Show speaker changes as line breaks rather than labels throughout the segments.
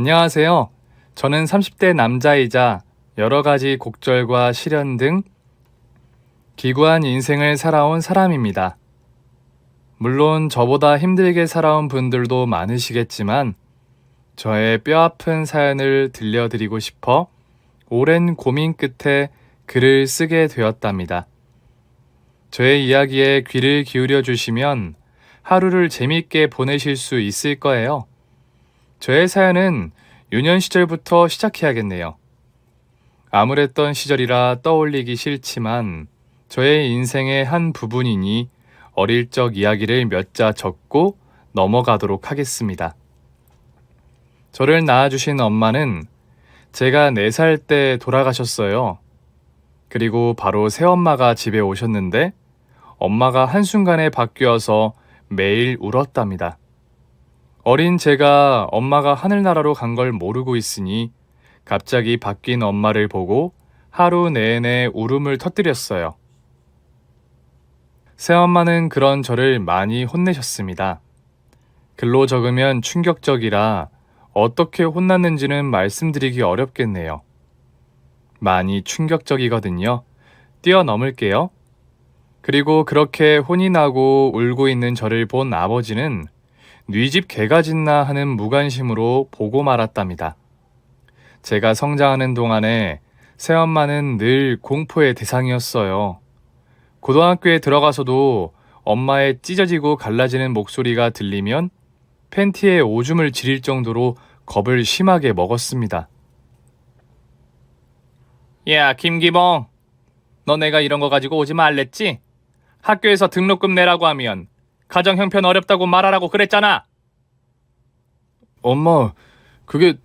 안녕하세요. 저는 30대 남자이자 여러 가지 곡절과 시련 등 기구한 인생을 살아온 사람입니다. 물론 저보다 힘들게 살아온 분들도 많으시겠지만 저의 뼈아픈 사연을 들려드리고 싶어 오랜 고민 끝에 글을 쓰게 되었답니다. 저의 이야기에 귀를 기울여 주시면 하루를 재밌게 보내실 수 있을 거예요. 저의 사연은 유년 시절부터 시작해야겠네요. 암울했던 시절이라 떠올리기 싫지만 저의 인생의 한 부분이니 어릴 적 이야기를 몇 자 적고 넘어가도록 하겠습니다. 저를 낳아주신 엄마는 제가 4살 때 돌아가셨어요. 그리고 바로 새엄마가 집에 오셨는데 엄마가 한순간에 바뀌어서 매일 울었답니다. 어린 제가 엄마가 하늘나라로 간 걸 모르고 있으니 갑자기 바뀐 엄마를 보고 하루 내내 울음을 터뜨렸어요. 새엄마는 그런 저를 많이 혼내셨습니다. 글로 적으면 충격적이라 어떻게 혼났는지는 말씀드리기 어렵겠네요. 많이 충격적이거든요. 뛰어넘을게요. 그리고 그렇게 혼이 나고 울고 있는 저를 본 아버지는 네 집 개가 짖나 하는 무관심으로 보고 말았답니다. 제가 성장하는 동안에 새엄마는 늘 공포의 대상이었어요. 고등학교에 들어가서도 엄마의 찢어지고 갈라지는 목소리가 들리면 팬티에 오줌을 지릴 정도로 겁을 심하게 먹었습니다. 야, 김기봉. 너 내가 이런 거 가지고 오지 말랬지? 학교에서 등록금 내라고 하면 가정 형편 어렵다고 말하라고 그랬잖아. 엄마, 그게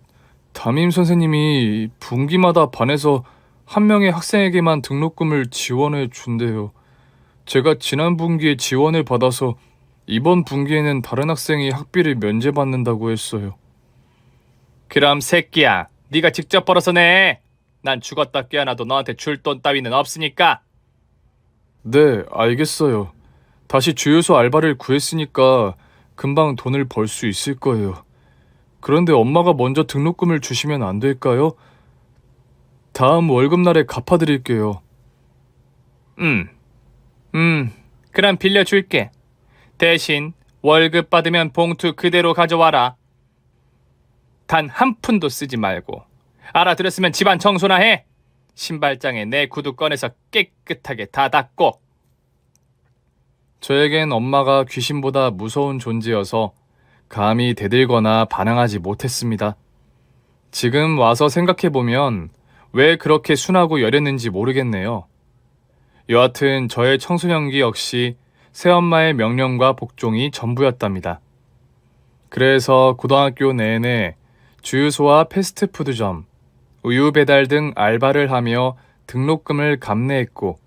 담임 선생님이 분기마다 반에서 한 명의 학생에게만 등록금을 지원해 준대요. 제가 지난 분기에 지원을 받아서 이번 분기에는 다른 학생이 학비를 면제받는다고 했어요. 그럼 새끼야, 네가 직접 벌어서 내. 난 죽었다 깨어나도 너한테 줄 돈 따위는 없으니까. 네, 알겠어요. 다시 주유소 알바를 구했으니까 금방 돈을 벌 수 있을 거예요. 그런데 엄마가 먼저 등록금을 주시면 안 될까요? 다음 월급날에 갚아드릴게요. 그럼 빌려줄게. 대신 월급 받으면 봉투 그대로 가져와라. 단 한 푼도 쓰지 말고. 알아들었으면 집안 청소나 해. 신발장에 내 구두 꺼내서 깨끗하게 다 닦고. 저에겐 엄마가 귀신보다 무서운 존재여서 감히 대들거나 반항하지 못했습니다. 지금 와서 생각해보면 왜 그렇게 순하고 여렸는지 모르겠네요. 여하튼 저의 청소년기 역시 새엄마의 명령과 복종이 전부였답니다. 그래서 고등학교 내내 주유소와 패스트푸드점, 우유 배달 등 알바를 하며 등록금을 감내했고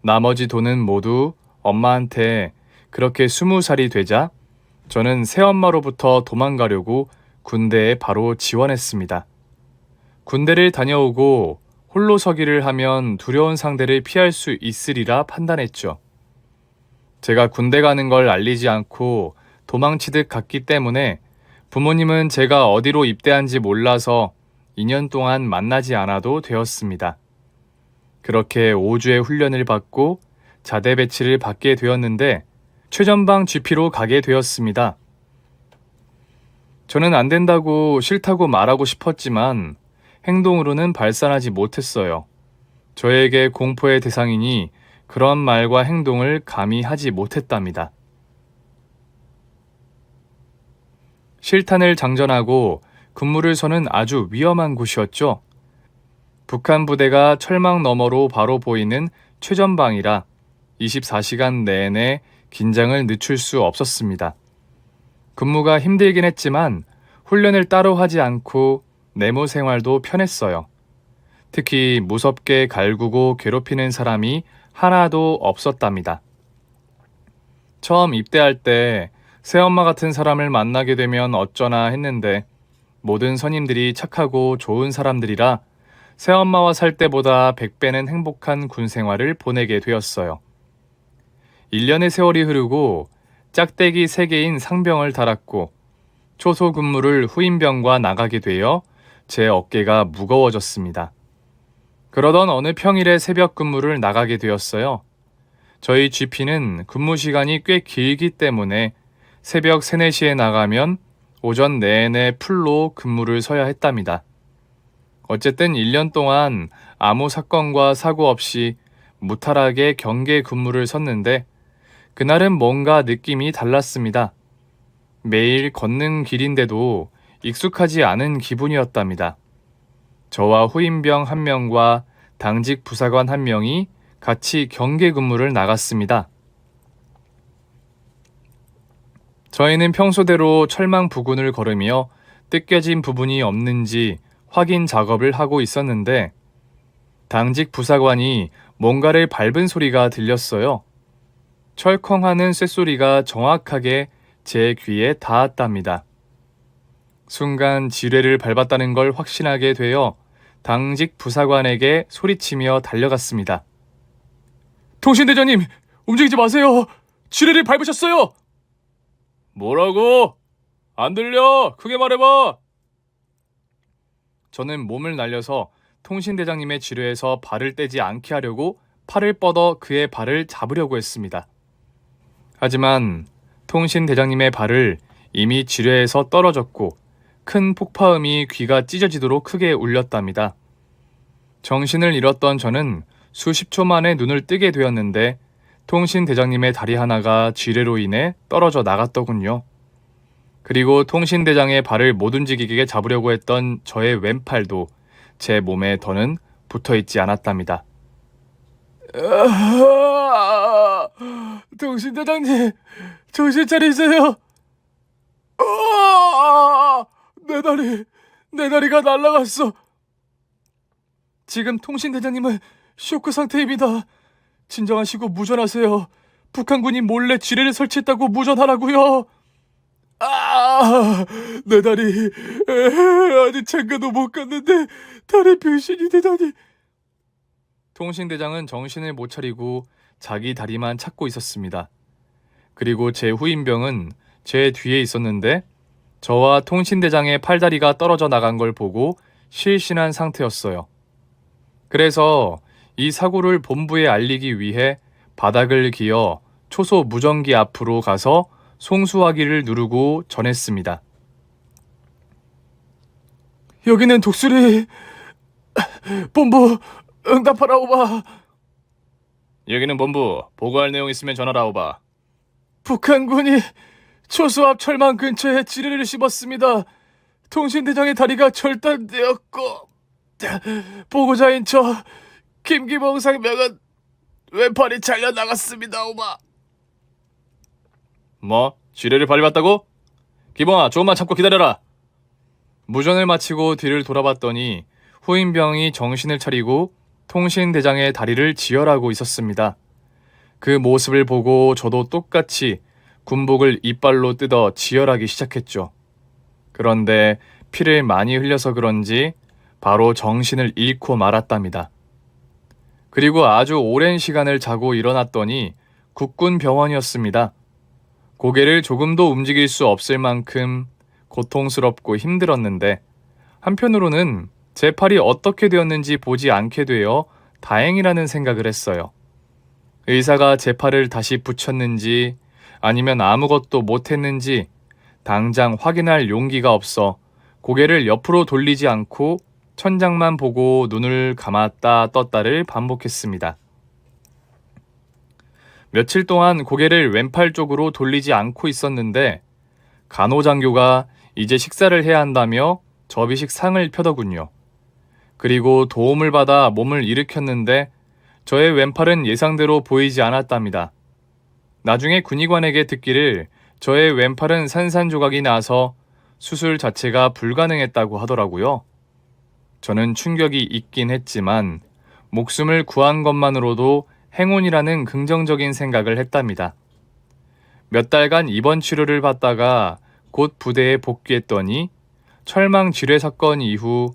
나머지 돈은 모두 엄마한테 그렇게 20살이 되자 저는 새엄마로부터 도망가려고 군대에 바로 지원했습니다. 군대를 다녀오고 홀로 서기를 하면 두려운 상대를 피할 수 있으리라 판단했죠. 제가 군대 가는 걸 알리지 않고 도망치듯 갔기 때문에 부모님은 제가 어디로 입대한지 몰라서 2년 동안 만나지 않아도 되었습니다. 그렇게 5주의 훈련을 받고 자대 배치를 받게 되었는데 최전방 GP로 가게 되었습니다. 저는 안 된다고 싫다고 말하고 싶었지만 행동으로는 발산하지 못했어요. 저에게 공포의 대상이니 그런 말과 행동을 감히 하지 못했답니다. 실탄을 장전하고 근무를 서는 아주 위험한 곳이었죠. 북한 부대가 철망 너머로 바로 보이는 최전방이라 24시간 내내 긴장을 늦출 수 없었습니다. 근무가 힘들긴 했지만 훈련을 따로 하지 않고 내무 생활도 편했어요. 특히 무섭게 갈구고 괴롭히는 사람이 하나도 없었답니다. 처음 입대할 때 새엄마 같은 사람을 만나게 되면 어쩌나 했는데 모든 선임들이 착하고 좋은 사람들이라 새엄마와 살 때보다 100배는 행복한 군 생활을 보내게 되었어요. 1년의 세월이 흐르고 짝대기 3개인 상병을 달았고 초소 근무를 후임병과 나가게 되어 제 어깨가 무거워졌습니다. 그러던 어느 평일에 새벽 근무를 나가게 되었어요. 저희 GP는 근무 시간이 꽤 길기 때문에 새벽 3, 4시에 나가면 오전 내내 풀로 근무를 서야 했답니다. 어쨌든 1년 동안 아무 사건과 사고 없이 무탈하게 경계 근무를 섰는데 그날은 뭔가 느낌이 달랐습니다. 매일 걷는 길인데도 익숙하지 않은 기분이었답니다. 저와 후임병 1명과 당직 부사관 1명이 같이 경계 근무를 나갔습니다. 저희는 평소대로 철망 부근을 걸으며 뜯겨진 부분이 없는지 확인 작업을 하고 있었는데 당직 부사관이 뭔가를 밟은 소리가 들렸어요. 철컹하는 쇳소리가 정확하게 제 귀에 닿았답니다. 순간 지뢰를 밟았다는 걸 확신하게 되어 당직 부사관에게 소리치며 달려갔습니다. 통신대장님, 움직이지 마세요. 지뢰를 밟으셨어요. 뭐라고? 안 들려. 크게 말해봐. 저는 몸을 날려서 통신대장님의 지뢰에서 발을 떼지 않게 하려고 팔을 뻗어 그의 발을 잡으려고 했습니다. 하지만 통신대장님의 발을 이미 지뢰에서 떨어졌고 큰 폭파음이 귀가 찢어지도록 크게 울렸답니다. 정신을 잃었던 저는 수십 초 만에 눈을 뜨게 되었는데 통신대장님의 다리 하나가 지뢰로 인해 떨어져 나갔더군요. 그리고 통신대장의 발을 못 움직이게 잡으려고 했던 저의 왼팔도 제 몸에 더는 붙어있지 않았답니다. 통신대장님, 정신 차리세요. 내 다리가 날아갔어. 지금 통신대장님은 쇼크 상태입니다. 진정하시고 무전하세요. 북한군이 몰래 지뢰를 설치했다고 무전하라고요. 내 다리 아직 장가도 못 갔는데 다리 변신이 되다니. 통신대장은 정신을 못 차리고 자기 다리만 찾고 있었습니다. 그리고 제 후임병은 제 뒤에 있었는데 저와 통신대장의 팔다리가 떨어져 나간 걸 보고 실신한 상태였어요. 그래서 이 사고를 본부에 알리기 위해 바닥을 기어 초소 무전기 앞으로 가서 송수화기를 누르고 전했습니다. 여기는 독수리. 본부 응답하라 오바. 여기는 본부. 보고할 내용 있으면 전하라 오바. 북한군이 초소 앞 철망 근처에 지뢰를 씹었습니다. 통신대장의 다리가 절단되었고 보고자인 저 김기봉 상병은 왼팔이 잘려나갔습니다 오바. 뭐? 지뢰를 밟았다고? 기봉아, 조금만 참고 기다려라. 무전을 마치고 뒤를 돌아봤더니 후임병이 정신을 차리고 통신대장의 다리를 지혈하고 있었습니다. 그 모습을 보고 저도 똑같이 군복을 이빨로 뜯어 지혈하기 시작했죠. 그런데 피를 많이 흘려서 그런지 바로 정신을 잃고 말았답니다. 그리고 아주 오랜 시간을 자고 일어났더니 국군 병원이었습니다. 고개를 조금도 움직일 수 없을 만큼 고통스럽고 힘들었는데 한편으로는 제 팔이 어떻게 되었는지 보지 않게 되어 다행이라는 생각을 했어요. 의사가 제 팔을 다시 붙였는지 아니면 아무것도 못했는지 당장 확인할 용기가 없어 고개를 옆으로 돌리지 않고 천장만 보고 눈을 감았다 떴다를 반복했습니다. 며칠 동안 고개를 왼팔 쪽으로 돌리지 않고 있었는데 간호장교가 이제 식사를 해야 한다며 접이식 상을 펴더군요. 그리고 도움을 받아 몸을 일으켰는데 저의 왼팔은 예상대로 보이지 않았답니다. 나중에 군의관에게 듣기를 저의 왼팔은 산산조각이 나서 수술 자체가 불가능했다고 하더라고요. 저는 충격이 있긴 했지만 목숨을 구한 것만으로도 행운이라는 긍정적인 생각을 했답니다. 몇 달간 입원 치료를 받다가 곧 부대에 복귀했더니 철망 지뢰 사건 이후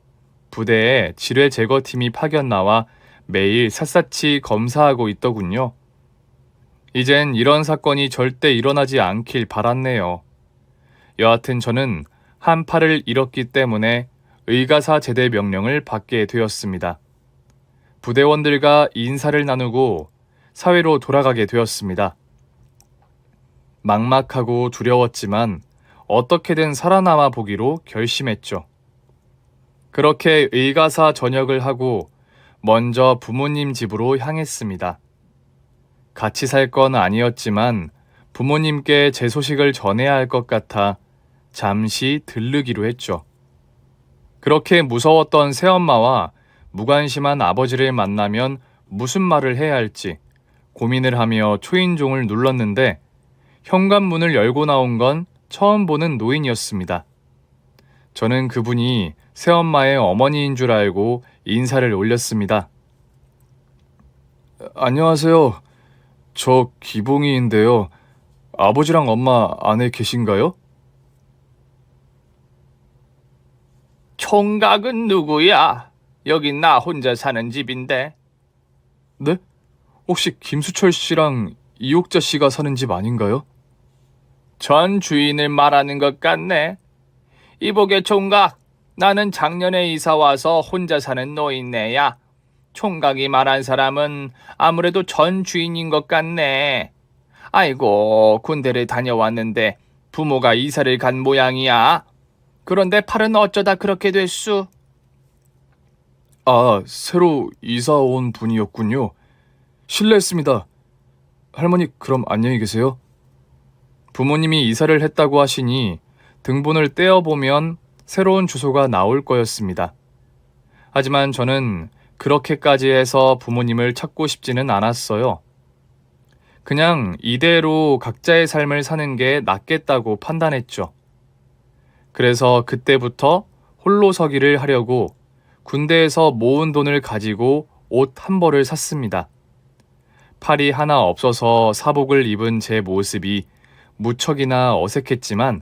부대에 지뢰 제거팀이 파견 나와 매일 샅샅이 검사하고 있더군요. 이젠 이런 사건이 절대 일어나지 않길 바랐네요. 여하튼 저는 한 팔을 잃었기 때문에 의가사 제대 명령을 받게 되었습니다. 부대원들과 인사를 나누고 사회로 돌아가게 되었습니다. 막막하고 두려웠지만 어떻게든 살아남아 보기로 결심했죠. 그렇게 의가사 전역을 하고 먼저 부모님 집으로 향했습니다. 같이 살 건 아니었지만 부모님께 제 소식을 전해야 할 것 같아 잠시 들르기로 했죠. 그렇게 무서웠던 새엄마와 무관심한 아버지를 만나면 무슨 말을 해야 할지 고민을 하며 초인종을 눌렀는데 현관문을 열고 나온 건 처음 보는 노인이었습니다. 저는 그분이 새엄마의 어머니인 줄 알고 인사를 올렸습니다. 안녕하세요. 저 기봉이인데요. 아버지랑 엄마 안에 계신가요?
총각은 누구야? 여긴 나 혼자 사는 집인데.
네? 혹시 김수철 씨랑 이옥자 씨가 사는 집 아닌가요?
전 주인을 말하는 것 같네. 이보게 총각, 나는 작년에 이사 와서 혼자 사는 노인네야. 총각이 말한 사람은 아무래도 전 주인인 것 같네. 아이고, 군대를 다녀왔는데 부모가 이사를 간 모양이야. 그런데 팔은 어쩌다 그렇게 됐수?
아, 새로 이사 온 분이었군요. 실례했습니다. 할머니, 그럼 안녕히 계세요. 부모님이 이사를 했다고 하시니 등본을 떼어보면 새로운 주소가 나올 거였습니다. 하지만 저는 그렇게까지 해서 부모님을 찾고 싶지는 않았어요. 그냥 이대로 각자의 삶을 사는 게 낫겠다고 판단했죠. 그래서 그때부터 홀로 서기를 하려고 군대에서 모은 돈을 가지고 옷 한 벌을 샀습니다. 팔이 하나 없어서 사복을 입은 제 모습이 무척이나 어색했지만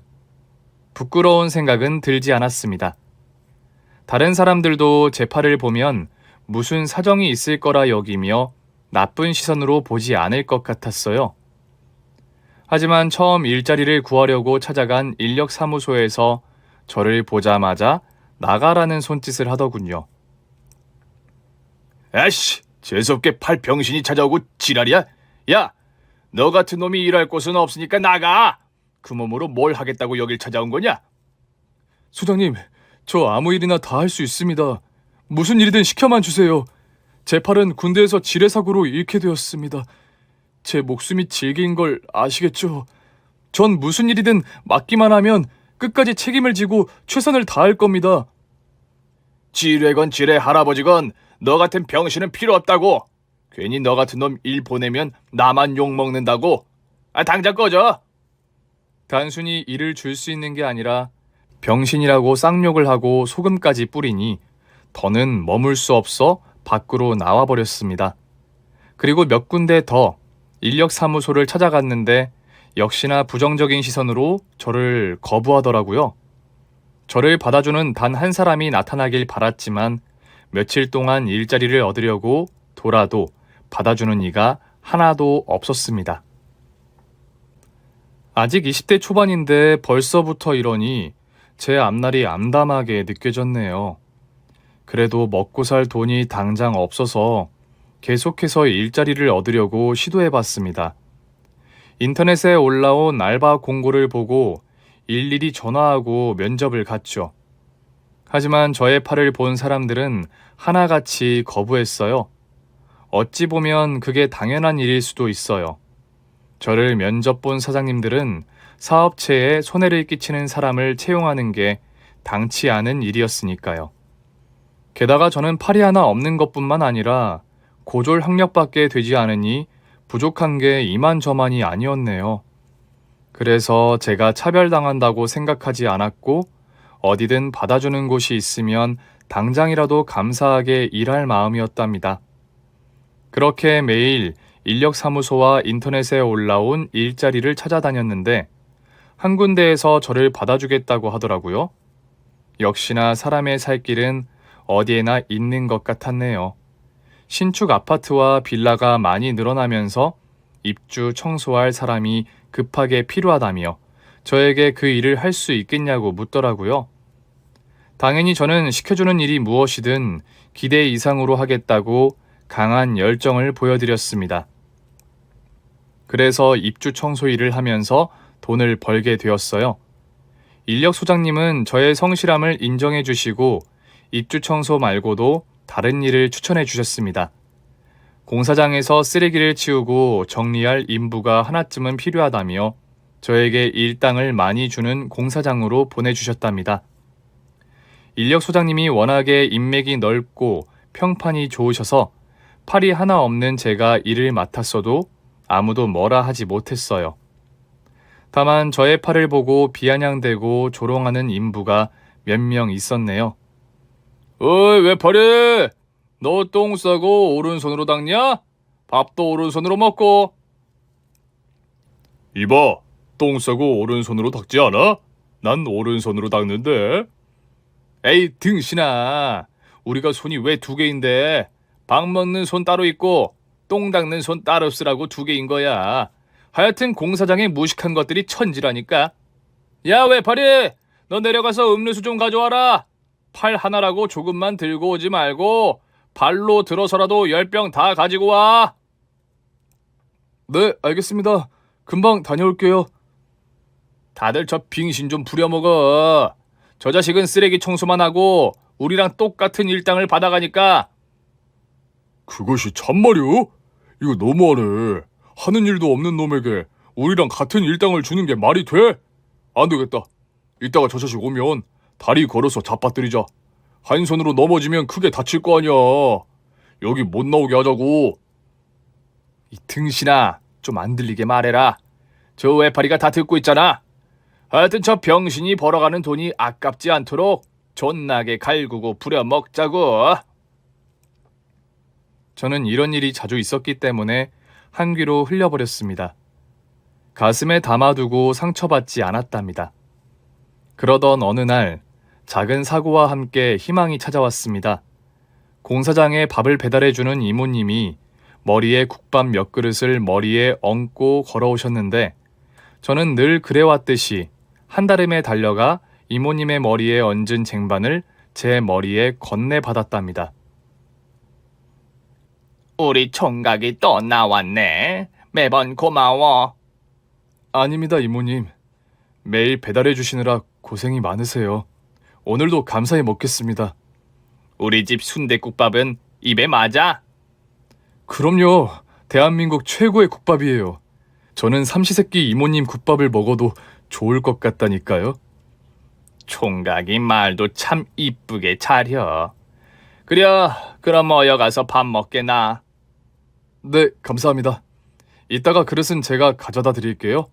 부끄러운 생각은 들지 않았습니다. 다른 사람들도 제 팔을 보면 무슨 사정이 있을 거라 여기며 나쁜 시선으로 보지 않을 것 같았어요. 하지만 처음 일자리를 구하려고 찾아간 인력사무소에서 저를 보자마자 나가라는 손짓을 하더군요.
아씨, 재수없게 팔 병신이 찾아오고 지랄이야? 야, 너 같은 놈이 일할 곳은 없으니까 나가! 그 몸으로 뭘 하겠다고 여길 찾아온 거냐?
소장님, 저 아무 일이나 다 할 수 있습니다. 무슨 일이든 시켜만 주세요. 제 팔은 군대에서 지뢰사고로 잃게 되었습니다. 제 목숨이 질긴 걸 아시겠죠? 전 무슨 일이든 맡기만 하면 끝까지 책임을 지고 최선을 다할 겁니다.
지뢰건 지뢰 할아버지건 너 같은 병신은 필요 없다고. 괜히 너 같은 놈 일 보내면 나만 욕먹는다고. 당장 꺼져.
단순히 일을 줄 수 있는 게 아니라 병신이라고 쌍욕을 하고 소금까지 뿌리니 더는 머물 수 없어 밖으로 나와버렸습니다. 그리고 몇 군데 더 인력사무소를 찾아갔는데 역시나 부정적인 시선으로 저를 거부하더라고요. 저를 받아주는 단 한 사람이 나타나길 바랐지만 며칠 동안 일자리를 얻으려고 돌아도 받아주는 이가 하나도 없었습니다. 아직 20대 초반인데 벌써부터 이러니 제 앞날이 암담하게 느껴졌네요. 그래도 먹고 살 돈이 당장 없어서 계속해서 일자리를 얻으려고 시도해봤습니다. 인터넷에 올라온 알바 공고를 보고 일일이 전화하고 면접을 갔죠. 하지만 저의 팔을 본 사람들은 하나같이 거부했어요. 어찌 보면 그게 당연한 일일 수도 있어요. 저를 면접 본 사장님들은 사업체에 손해를 끼치는 사람을 채용하는 게 당치 않은 일이었으니까요. 게다가 저는 팔이 하나 없는 것뿐만 아니라 고졸 학력밖에 되지 않으니 부족한 게 이만저만이 아니었네요. 그래서 제가 차별당한다고 생각하지 않았고 어디든 받아주는 곳이 있으면 당장이라도 감사하게 일할 마음이었답니다. 그렇게 매일 인력사무소와 인터넷에 올라온 일자리를 찾아다녔는데 한 군데에서 저를 받아주겠다고 하더라고요. 역시나 사람의 살 길은 어디에나 있는 것 같았네요. 신축 아파트와 빌라가 많이 늘어나면서 입주 청소할 사람이 급하게 필요하다며 저에게 그 일을 할 수 있겠냐고 묻더라고요. 당연히 저는 시켜주는 일이 무엇이든 기대 이상으로 하겠다고 강한 열정을 보여드렸습니다. 그래서 입주 청소 일을 하면서 돈을 벌게 되었어요. 인력 소장님은 저의 성실함을 인정해 주시고 입주 청소 말고도 다른 일을 추천해 주셨습니다. 공사장에서 쓰레기를 치우고 정리할 인부가 하나쯤은 필요하다며 저에게 일당을 많이 주는 공사장으로 보내주셨답니다. 인력 소장님이 워낙에 인맥이 넓고 평판이 좋으셔서 팔이 하나 없는 제가 일을 맡았어도 아무도 뭐라 하지 못했어요. 다만 저의 팔을 보고 비아냥대고 조롱하는 인부가 몇 명 있었네요.
어이, 왜 팔이? 너 똥 싸고 오른손으로 닦냐? 밥도 오른손으로 먹고.
이봐, 똥 싸고 오른손으로 닦지 않아? 난 오른손으로 닦는데.
에이, 등신아. 우리가 손이 왜 두 개인데? 밥 먹는 손 따로 있고 똥 닦는 손 따로 쓰라고 두 개인 거야. 하여튼 공사장에 무식한 것들이 천지라니까. 야, 왜 팔이? 너 내려가서 음료수 좀 가져와라. 팔 하나라고 조금만 들고 오지 말고 발로 들어서라도 10병 다 가지고 와.
네, 알겠습니다. 금방 다녀올게요.
다들 저 빙신 좀 부려먹어. 저 자식은 쓰레기 청소만 하고 우리랑 똑같은 일당을 받아가니까.
그것이 참말이오? 이거 너무하네. 하는 일도 없는 놈에게 우리랑 같은 일당을 주는 게 말이 돼? 안 되겠다. 이따가 저 자식 오면 다리 걸어서 잡아뜨리자. 한 손으로 넘어지면 크게 다칠 거 아니야. 여기 못 나오게 하자고.
이 등신아, 좀 안 들리게 말해라. 저 외파리가 다 듣고 있잖아. 하여튼 저 병신이 벌어가는 돈이 아깝지 않도록 존나게 갈구고 부려먹자고. 저는 이런 일이 자주 있었기 때문에 한 귀로 흘려버렸습니다. 가슴에 담아두고 상처받지 않았답니다. 그러던 어느 날 작은 사고와 함께 희망이 찾아왔습니다. 공사장에 밥을 배달해주는 이모님이 머리에 국밥 몇 그릇을 머리에 얹고 걸어오셨는데 저는 늘 그래왔듯이 한달음에 달려가 이모님의 머리에 얹은 쟁반을 제 머리에 건네받았답니다. 우리 총각이 또 나왔네. 매번 고마워.
아닙니다, 이모님. 매일 배달해 주시느라 고생이 많으세요. 오늘도 감사히 먹겠습니다.
우리 집 순댓국밥은 입에 맞아?
그럼요. 대한민국 최고의 국밥이에요. 저는 삼시세끼 이모님 국밥을 먹어도 좋을 것 같다니까요.
총각이 말도 참 이쁘게 차려. 그려, 그럼 어여 가서 밥 먹게나.
네, 감사합니다. 이따가 그릇은 제가 가져다 드릴게요.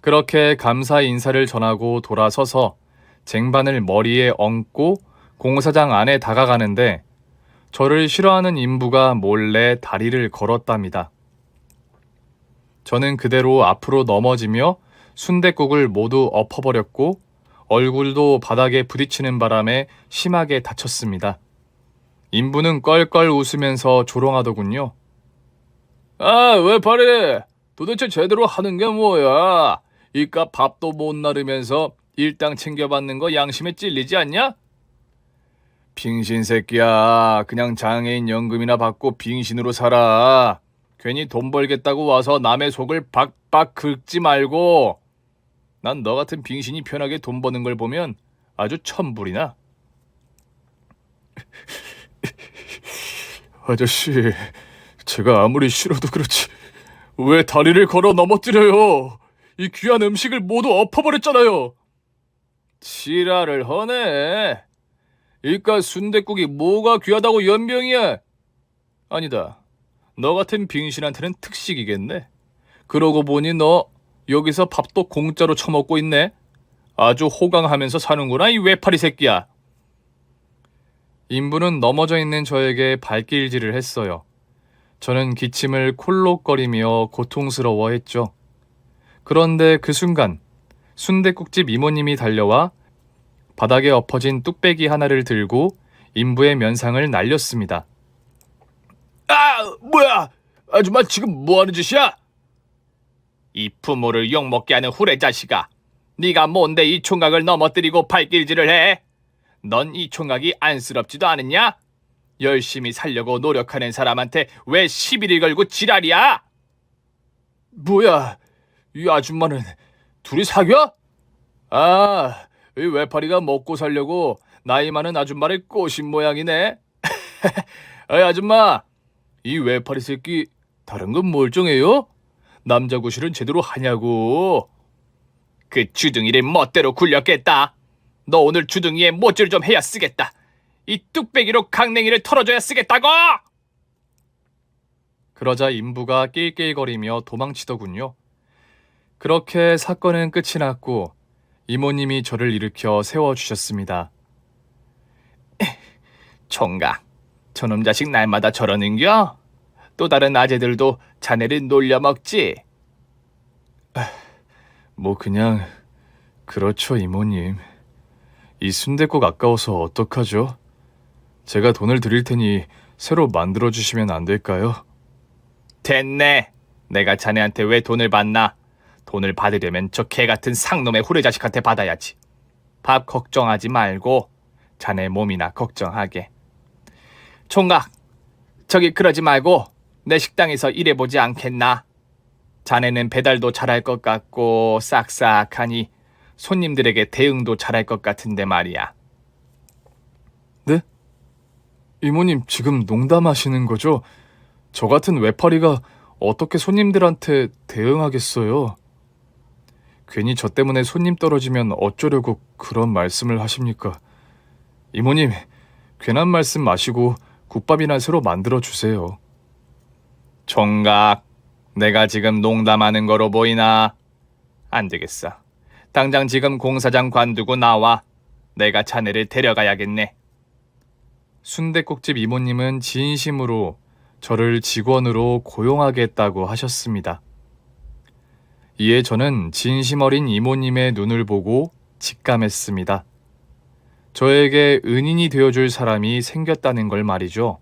그렇게 감사 인사를 전하고 돌아서서 쟁반을 머리에 얹고 공사장 안에 다가가는데 저를 싫어하는 인부가 몰래 다리를 걸었답니다. 저는 그대로 앞으로 넘어지며 순댓국을 모두 엎어버렸고 얼굴도 바닥에 부딪히는 바람에 심하게 다쳤습니다. 인부는 껄껄 웃으면서 조롱하더군요.
아, 왜 팔이? 도대체 제대로 하는 게 뭐야? 이깟 밥도 못 나르면서 일당 챙겨받는 거 양심에 찔리지 않냐? 빙신 새끼야. 그냥 장애인 연금이나 받고 빙신으로 살아. 괜히 돈 벌겠다고 와서 남의 속을 박박 긁지 말고. 난 너 같은 빙신이 편하게 돈 버는 걸 보면 아주 천불이나.
아저씨, 제가 아무리 싫어도 그렇지 왜 다리를 걸어 넘어뜨려요? 이 귀한 음식을 모두 엎어버렸잖아요.
지랄을 허네. 이깟 순댓국이 뭐가 귀하다고 연병이야? 아니다. 너 같은 빙신한테는 특식이겠네. 그러고 보니 너 여기서 밥도 공짜로 처먹고 있네. 아주 호강하면서 사는구나, 이 외파리 새끼야.
인부는 넘어져 있는 저에게 발길질을 했어요. 저는 기침을 콜록거리며 고통스러워했죠. 그런데 그 순간 순댓국집 이모님이 달려와 바닥에 엎어진 뚝배기 하나를 들고 인부의 면상을 날렸습니다.
아, 뭐야? 아줌마 지금 뭐하는 짓이야? 이 부모를 욕먹게 하는 후레자식아. 네가 뭔데 이 총각을 넘어뜨리고 발길질을 해? 넌 이 총각이 안쓰럽지도 않느냐? 열심히 살려고 노력하는 사람한테 왜 시비를 걸고 지랄이야?
뭐야, 이 아줌마는 둘이 사겨? 아, 이 외파리가 먹고 살려고 나이 많은 아줌마를 꼬신 모양이네. 어이 아줌마, 이 외파리 새끼 다른 건 멀쩡해요? 남자 구실은 제대로 하냐고.
그 주둥이를 멋대로 굴렸겠다. 너 오늘 주둥이에 못줄 좀 해야 쓰겠다. 이 뚝배기로 강냉이를 털어줘야 쓰겠다고!
그러자 인부가 낄낄거리며 도망치더군요. 그렇게 사건은 끝이 났고 이모님이 저를 일으켜 세워주셨습니다.
총각, 저놈 자식 날마다 저러는겨? 또 다른 아재들도 자네를 놀려먹지?
뭐 그냥 그렇죠 이모님. 이 순댓국 아까워서 어떡하죠? 제가 돈을 드릴 테니 새로 만들어주시면 안 될까요?
됐네. 내가 자네한테 왜 돈을 받나? 돈을 받으려면 저 개같은 상놈의 후레자식한테 받아야지. 밥 걱정하지 말고 자네 몸이나 걱정하게. 총각, 저기 그러지 말고 내 식당에서 일해보지 않겠나? 자네는 배달도 잘할 것 같고 싹싹하니 손님들에게 대응도 잘할 것 같은데 말이야.
네? 이모님 지금 농담하시는 거죠? 저 같은 외파리가 어떻게 손님들한테 대응하겠어요? 괜히 저 때문에 손님 떨어지면 어쩌려고 그런 말씀을 하십니까? 이모님, 괜한 말씀 마시고 국밥이나 새로 만들어 주세요.
총각, 내가 지금 농담하는 거로 보이나? 안 되겠어. 당장 지금 공사장 관두고 나와. 내가 자네를 데려가야겠네.
순댓국집 이모님은 진심으로 저를 직원으로 고용하겠다고 하셨습니다. 이에 저는 진심 어린 이모님의 눈을 보고 직감했습니다. 저에게 은인이 되어줄 사람이 생겼다는 걸 말이죠.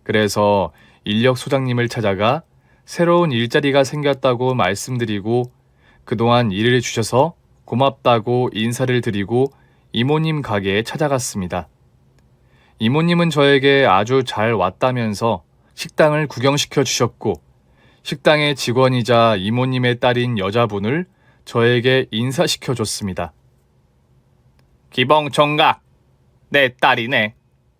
그래서 인력 소장님을 찾아가 새로운 일자리가 생겼다고 말씀드리고 그동안 일을 주셔서 고맙다고 인사를 드리고 이모님 가게에 찾아갔습니다. 이모님은 저에게 아주 잘 왔다면서 식당을 구경시켜 주셨고 식당의 직원이자 이모님의 딸인 여자분을 저에게 인사시켜 줬습니다.
기봉 총각, 내 딸이네.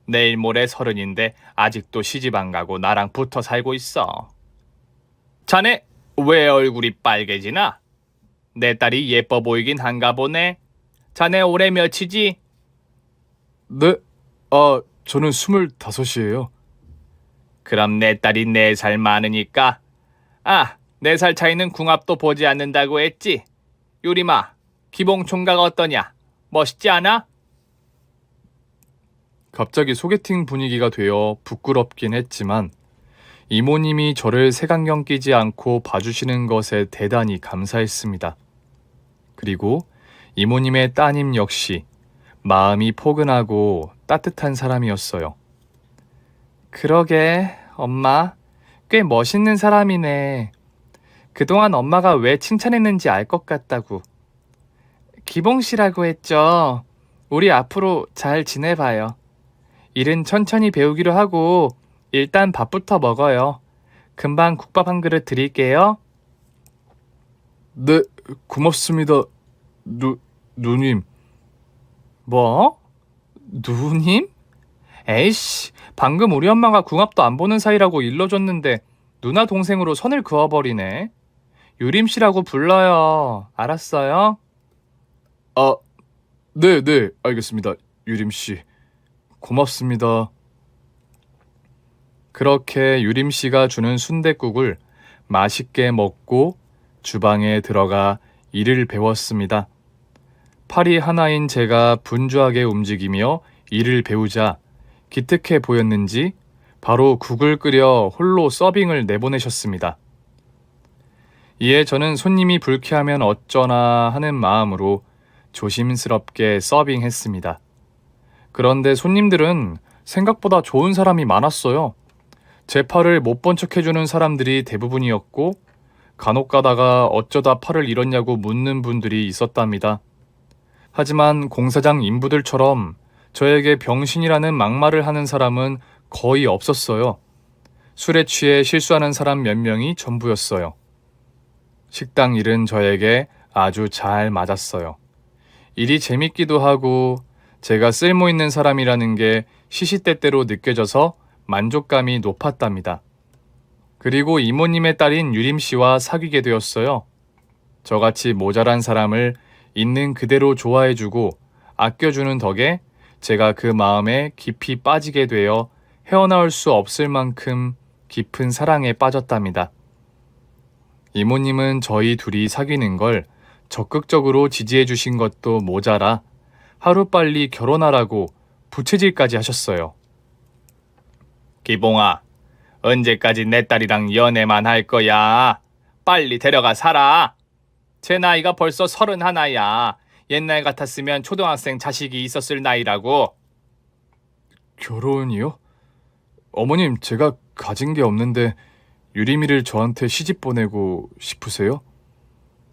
내일 모레 30인데 아직도 시집 안 가고 나랑 붙어 살고 있어. 자네 왜 얼굴이 빨개지나? 내 딸이 예뻐 보이긴 한가 보네. 자네 올해 몇이지?
네? 저는 25이에요.
그럼 내 딸이 4살 많으니까 4살 차이는 궁합도 보지 않는다고 했지. 유리마, 기봉 총각 어떠냐? 멋있지 않아?
갑자기 소개팅 분위기가 되어 부끄럽긴 했지만 이모님이 저를 색안경 끼지 않고 봐주시는 것에 대단히 감사했습니다. 그리고 이모님의 따님 역시 마음이 포근하고 따뜻한 사람이었어요. 그러게, 엄마, 꽤 멋있는 사람이네. 그동안 엄마가 왜 칭찬했는지 알 것 같다고. 기봉 씨라고 했죠. 우리 앞으로 잘 지내봐요. 일은 천천히 배우기로 하고 일단 밥부터 먹어요. 금방 국밥 한 그릇 드릴게요. 네, 고맙습니다. 누님. 뭐? 누님? 에이씨, 방금 우리 엄마가 궁합도 안 보는 사이라고 일러줬는데 누나 동생으로 선을 그어버리네. 유림 씨라고 불러요. 알았어요? 네, 알겠습니다. 유림 씨. 고맙습니다. 그렇게 유림 씨가 주는 순댓국을 맛있게 먹고 주방에 들어가 일을 배웠습니다. 팔이 하나인 제가 분주하게 움직이며 일을 배우자 기특해 보였는지 바로 국을 끓여 홀로 서빙을 내보내셨습니다. 이에 저는 손님이 불쾌하면 어쩌나 하는 마음으로 조심스럽게 서빙했습니다. 그런데 손님들은 생각보다 좋은 사람이 많았어요. 제 팔을 못 본 척 해주는 사람들이 대부분이었고 간혹 가다가 어쩌다 팔을 잃었냐고 묻는 분들이 있었답니다. 하지만 공사장 인부들처럼 저에게 병신이라는 막말을 하는 사람은 거의 없었어요. 술에 취해 실수하는 사람 몇 명이 전부였어요. 식당 일은 저에게 아주 잘 맞았어요. 일이 재밌기도 하고 제가 쓸모 있는 사람이라는 게 시시때때로 느껴져서 만족감이 높았답니다. 그리고 이모님의 딸인 유림 씨와 사귀게 되었어요. 저같이 모자란 사람을 있는 그대로 좋아해주고 아껴주는 덕에 제가 그 마음에 깊이 빠지게 되어 헤어나올 수 없을 만큼 깊은 사랑에 빠졌답니다. 이모님은 저희 둘이 사귀는 걸 적극적으로 지지해 주신 것도 모자라 하루빨리 결혼하라고 부채질까지 하셨어요.
기봉아, 언제까지 내 딸이랑 연애만 할 거야? 빨리 데려가 살아. 제 나이가 벌써 31야. 옛날 같았으면 초등학생 자식이 있었을 나이라고.
결혼이요? 어머님, 제가 가진 게 없는데 유리미를 저한테 시집 보내고 싶으세요?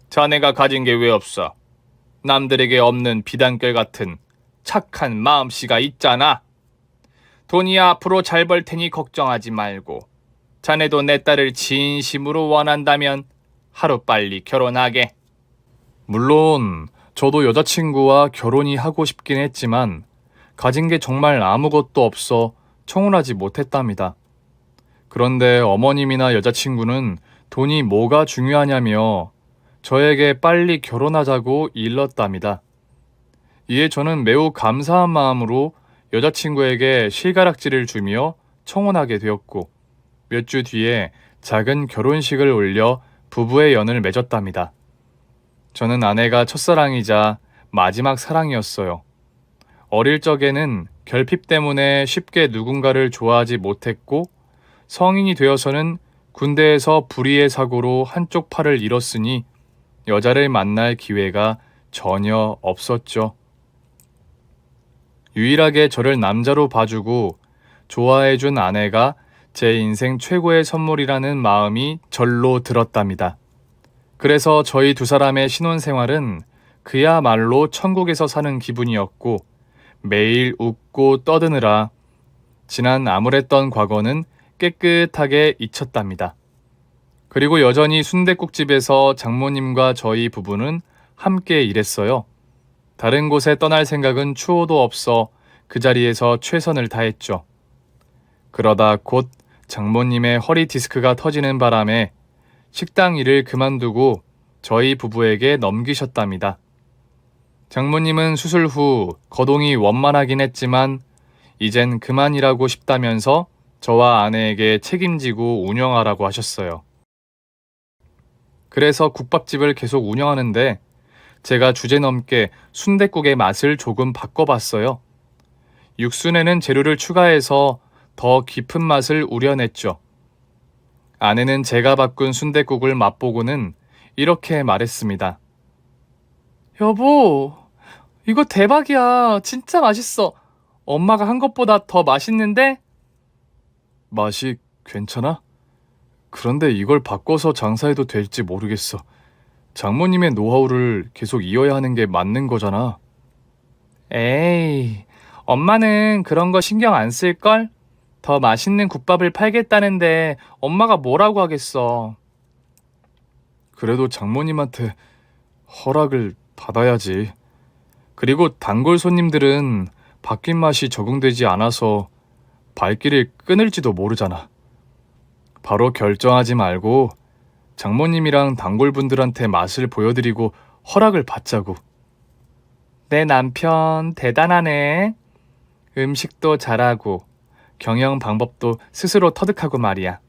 자네가 가진 게 왜 없어? 남들에게 없는 비단결 같은 착한 마음씨가 있잖아. 돈이 앞으로 잘 벌 테니 걱정하지 말고 자네도 내 딸을 진심으로 원한다면 하루빨리 결혼하게.
물론 저도 여자친구와 결혼이 하고 싶긴 했지만 가진 게 정말 아무것도 없어 청혼하지 못했답니다. 그런데 어머님이나 여자친구는 돈이 뭐가 중요하냐며 저에게 빨리 결혼하자고 일렀답니다. 이에 저는 매우 감사한 마음으로 여자친구에게 실가락지를 주며 청혼하게 되었고 몇 주 뒤에 작은 결혼식을 올려 부부의 연을 맺었답니다. 저는 아내가 첫사랑이자 마지막 사랑이었어요. 어릴 적에는 결핍 때문에 쉽게 누군가를 좋아하지 못했고 성인이 되어서는 군대에서 불의의 사고로 한쪽 팔을 잃었으니 여자를 만날 기회가 전혀 없었죠. 유일하게 저를 남자로 봐주고 좋아해준 아내가 제 인생 최고의 선물이라는 마음이 절로 들었답니다. 그래서 저희 두 사람의 신혼생활은 그야말로 천국에서 사는 기분이었고 매일 웃고 떠드느라 지난 암울했던 과거는 깨끗하게 잊혔답니다. 그리고 여전히 순댓국집에서 장모님과 저희 부부는 함께 일했어요. 다른 곳에 떠날 생각은 추호도 없어 그 자리에서 최선을 다했죠. 그러다 곧 장모님의 허리 디스크가 터지는 바람에 식당 일을 그만두고 저희 부부에게 넘기셨답니다. 장모님은 수술 후 거동이 원만하긴 했지만 이젠 그만이라고 싶다면서 저와 아내에게 책임지고 운영하라고 하셨어요. 그래서 국밥집을 계속 운영하는데 제가 주제넘게 순댓국의 맛을 조금 바꿔봤어요. 육순에는 재료를 추가해서 더 깊은 맛을 우려냈죠. 아내는 제가 바꾼 순댓국을 맛보고는 이렇게 말했습니다. 여보, 이거 대박이야. 진짜 맛있어. 엄마가 한 것보다 더 맛있는데? 맛이 괜찮아? 그런데 이걸 바꿔서 장사해도 될지 모르겠어. 장모님의 노하우를 계속 이어야 하는 게 맞는 거잖아. 에이, 엄마는 그런 거 신경 안 쓸걸? 더 맛있는 국밥을 팔겠다는데 엄마가 뭐라고 하겠어. 그래도 장모님한테 허락을 받아야지. 그리고 단골 손님들은 바뀐 맛이 적응되지 않아서 발길을 끊을지도 모르잖아. 바로 결정하지 말고 장모님이랑 단골분들한테 맛을 보여드리고 허락을 받자고. 내 남편 대단하네. 음식도 잘하고 경영 방법도 스스로 터득하고 말이야.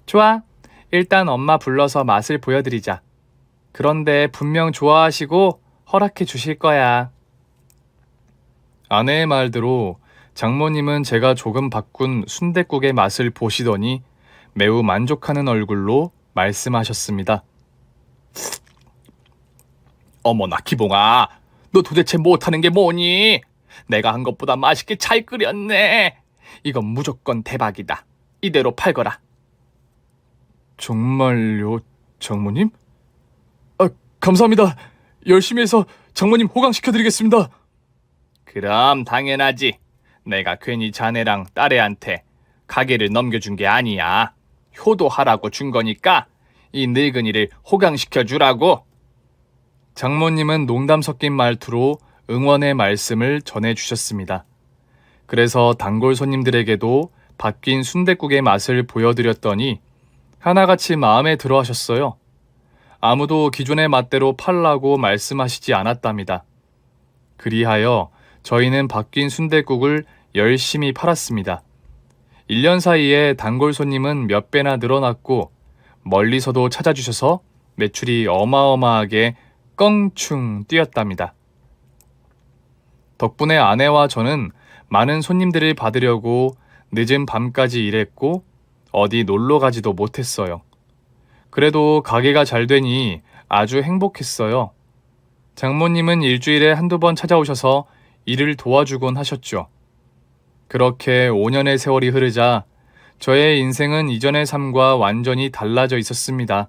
좋아. 일단 엄마 불러서 맛을 보여드리자. 그런데 분명 좋아하시고 허락해 주실 거야. 아내의 말대로 장모님은 제가 조금 바꾼 순댓국의 맛을 보시더니 매우 만족하는 얼굴로 말씀하셨습니다.
어머나 기봉아, 너 도대체 못하는 게 뭐니? 내가 한 것보다 맛있게 잘 끓였네. 이건 무조건 대박이다. 이대로 팔거라.
정말요? 장모님? 아, 감사합니다. 열심히 해서 장모님 호강시켜드리겠습니다.
그럼 당연하지. 내가 괜히 자네랑 딸애한테 가게를 넘겨준 게 아니야. 효도하라고 준 거니까 이 늙은이를 호강시켜 주라고.
장모님은 농담 섞인 말투로 응원의 말씀을 전해주셨습니다. 그래서 단골 손님들에게도 바뀐 순댓국의 맛을 보여드렸더니 하나같이 마음에 들어 하셨어요. 아무도 기존의 맛대로 팔라고 말씀하시지 않았답니다. 그리하여 저희는 바뀐 순댓국을 열심히 팔았습니다. 1년 사이에 단골 손님은 몇 배나 늘어났고 멀리서도 찾아주셔서 매출이 어마어마하게 껑충 뛰었답니다. 덕분에 아내와 저는 많은 손님들을 받으려고 늦은 밤까지 일했고 어디 놀러 가지도 못했어요. 그래도 가게가 잘 되니 아주 행복했어요. 장모님은 일주일에 한두 번 찾아오셔서 일을 도와주곤 하셨죠. 그렇게 5년의 세월이 흐르자 저의 인생은 이전의 삶과 완전히 달라져 있었습니다.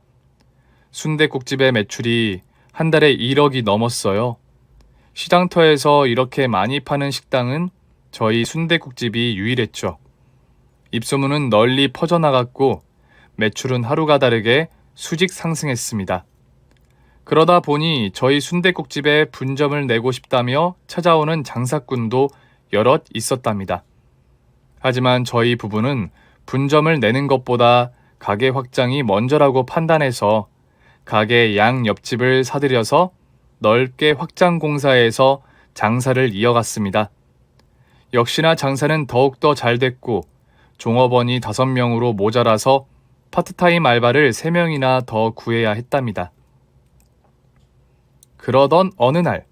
순댓국집의 매출이 한 달에 1억이 넘었어요. 시장터에서 이렇게 많이 파는 식당은 저희 순댓국집이 유일했죠. 입소문은 널리 퍼져나갔고 매출은 하루가 다르게 수직 상승했습니다. 그러다 보니 저희 순댓국집에 분점을 내고 싶다며 찾아오는 장사꾼도 여럿 있었답니다. 하지만 저희 부부는 분점을 내는 것보다 가게 확장이 먼저라고 판단해서 가게 양 옆집을 사들여서 넓게 확장 공사해서 장사를 이어갔습니다. 역시나 장사는 더욱더 잘 됐고 종업원이 5명으로 모자라서 파트타임 알바를 3명이나 더 구해야 했답니다. 그러던 어느 날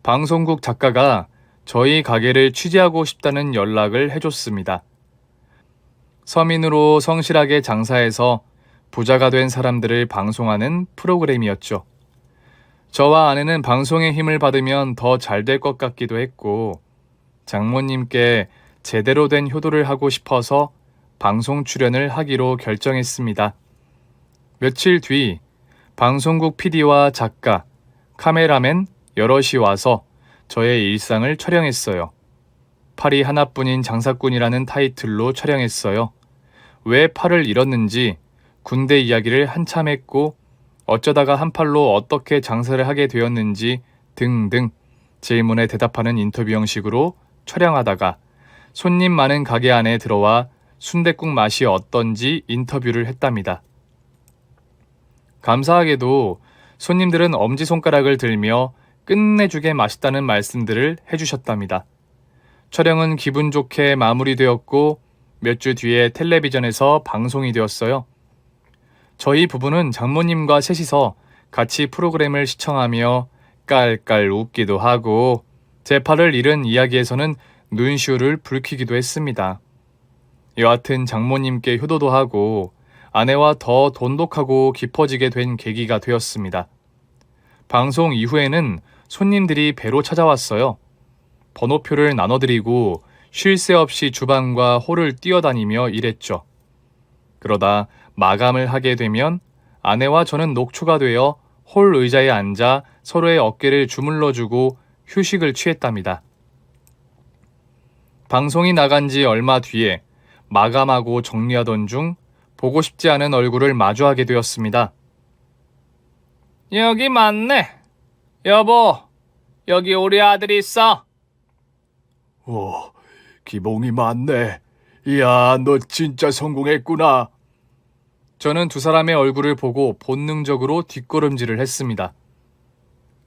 방송국 작가가 저희 가게를 취재하고 싶다는 연락을 해줬습니다. 서민으로 성실하게 장사해서 부자가 된 사람들을 방송하는 프로그램이었죠. 저와 아내는 방송의 힘을 받으면 더 잘 될 것 같기도 했고 장모님께 제대로 된 효도를 하고 싶어서 방송 출연을 하기로 결정했습니다. 며칠 뒤 방송국 PD와 작가, 카메라맨 여럿이 와서 저의 일상을 촬영했어요. 팔이 하나뿐인 장사꾼이라는 타이틀로 촬영했어요. 왜 팔을 잃었는지 군대 이야기를 한참 했고 어쩌다가 한 팔로 어떻게 장사를 하게 되었는지 등등 질문에 대답하는 인터뷰 형식으로 촬영하다가 손님 많은 가게 안에 들어와 순댓국 맛이 어떤지 인터뷰를 했답니다. 감사하게도 손님들은 엄지손가락을 들며 끝내주게 맛있다는 말씀들을 해주셨답니다. 촬영은 기분 좋게 마무리되었고 몇 주 뒤에 텔레비전에서 방송이 되었어요. 저희 부부는 장모님과 셋이서 같이 프로그램을 시청하며 깔깔 웃기도 하고 제 팔을 잃은 이야기에서는 눈시울을 붉히기도 했습니다. 여하튼 장모님께 효도도 하고 아내와 더 돈독하고 깊어지게 된 계기가 되었습니다. 방송 이후에는 손님들이 배로 찾아왔어요. 번호표를 나눠드리고 쉴 새 없이 주방과 홀을 뛰어다니며 일했죠. 그러다 마감을 하게 되면 아내와 저는 녹초가 되어 홀 의자에 앉아 서로의 어깨를 주물러주고 휴식을 취했답니다. 방송이 나간 지 얼마 뒤에 마감하고 정리하던 중 보고 싶지 않은 얼굴을 마주하게 되었습니다.
여기 맞네. 여보, 여기 우리 아들이 있어.
오, 기봉이 많네. 이야, 너 진짜 성공했구나.
저는 두 사람의 얼굴을 보고 본능적으로 뒷걸음질을 했습니다.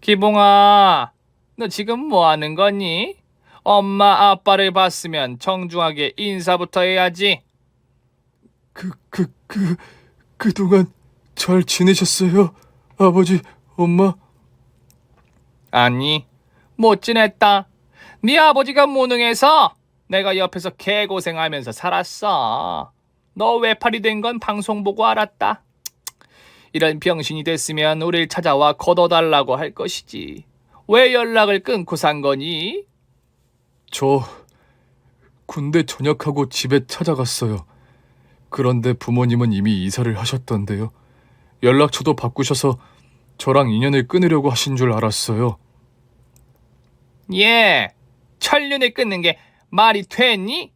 기봉아, 너 지금 뭐 하는 거니? 엄마 아빠를 봤으면 정중하게 인사부터 해야지.
그동안 잘 지내셨어요? 아버지, 엄마?
아니, 못 지냈다. 네 아버지가 무능해서 내가 옆에서 개고생하면서 살았어. 너 외팔이 된 건 방송 보고 알았다. 이런 병신이 됐으면 우릴 찾아와 걷어달라고 할 것이지. 왜 연락을 끊고 산 거니?
저 군대 전역하고 집에 찾아갔어요. 그런데 부모님은 이미 이사를 하셨던데요. 연락처도 바꾸셔서 저랑 인연을 끊으려고 하신 줄 알았어요.
예, 천륜을 끊는 게 말이 됐니?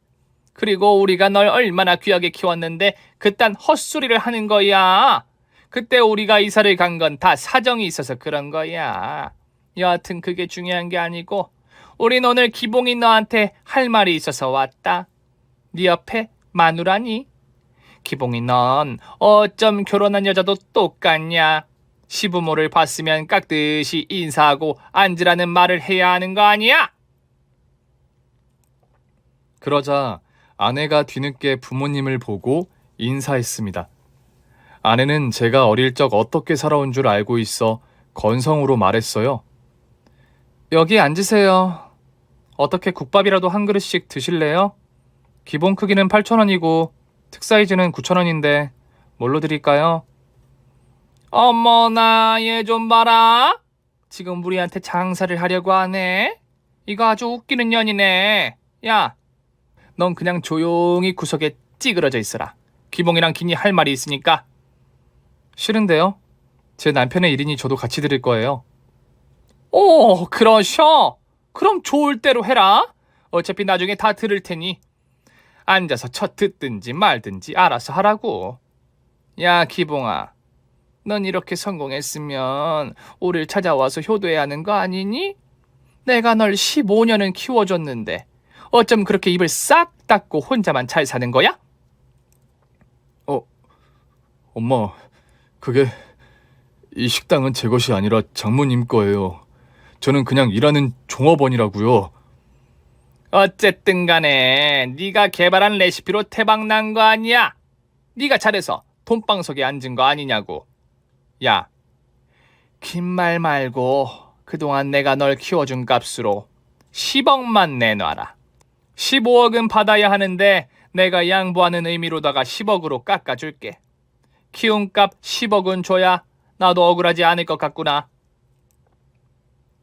그리고 우리가 널 얼마나 귀하게 키웠는데 그딴 헛소리를 하는 거야. 그때 우리가 이사를 간 건 다 사정이 있어서 그런 거야. 여하튼 그게 중요한 게 아니고 우린 오늘 기봉이 너한테 할 말이 있어서 왔다. 네 옆에 마누라니? 기봉이 넌 어쩜 결혼한 여자도 똑같냐? 시부모를 봤으면 깍듯이 인사하고 앉으라는 말을 해야 하는 거 아니야?
그러자 아내가 뒤늦게 부모님을 보고 인사했습니다. 아내는 제가 어릴 적 어떻게 살아온 줄 알고 있어 건성으로 말했어요. 여기 앉으세요. 어떻게 국밥이라도 한 그릇씩 드실래요? 기본 크기는 8,000원이고 특사이즈는 9,000원인데 뭘로 드릴까요?
어머나 얘 좀 봐라. 지금 우리한테 장사를 하려고 하네. 이거 아주 웃기는 년이네. 야, 넌 그냥 조용히 구석에 찌그러져 있어라. 기봉이랑 긴이 할 말이 있으니까.
싫은데요? 제 남편의 일이니 저도 같이 드릴 거예요.
오, 그러셔. 그럼 좋을 대로 해라. 어차피 나중에 다 들을 테니. 앉아서 첫 듣든지 말든지 알아서 하라고. 야, 기봉아. 넌 이렇게 성공했으면 우릴 찾아와서 효도해야 하는 거 아니니? 내가 널 15년은 키워줬는데 어쩜 그렇게 입을 싹 닫고 혼자만 잘 사는 거야?
엄마, 그게 이 식당은 제 것이 아니라 장모님 거예요. 저는 그냥 일하는 종업원이라고요.
어쨌든 간에 네가 개발한 레시피로 대박 난 거 아니야? 네가 잘해서 돈방석에 앉은 거 아니냐고. 야, 긴 말 말고 그동안 내가 널 키워준 값으로 10억만 내놔라. 15억은 받아야 하는데 내가 양보하는 의미로다가 10억으로 깎아줄게. 키움값 10억은 줘야 나도 억울하지 않을 것 같구나.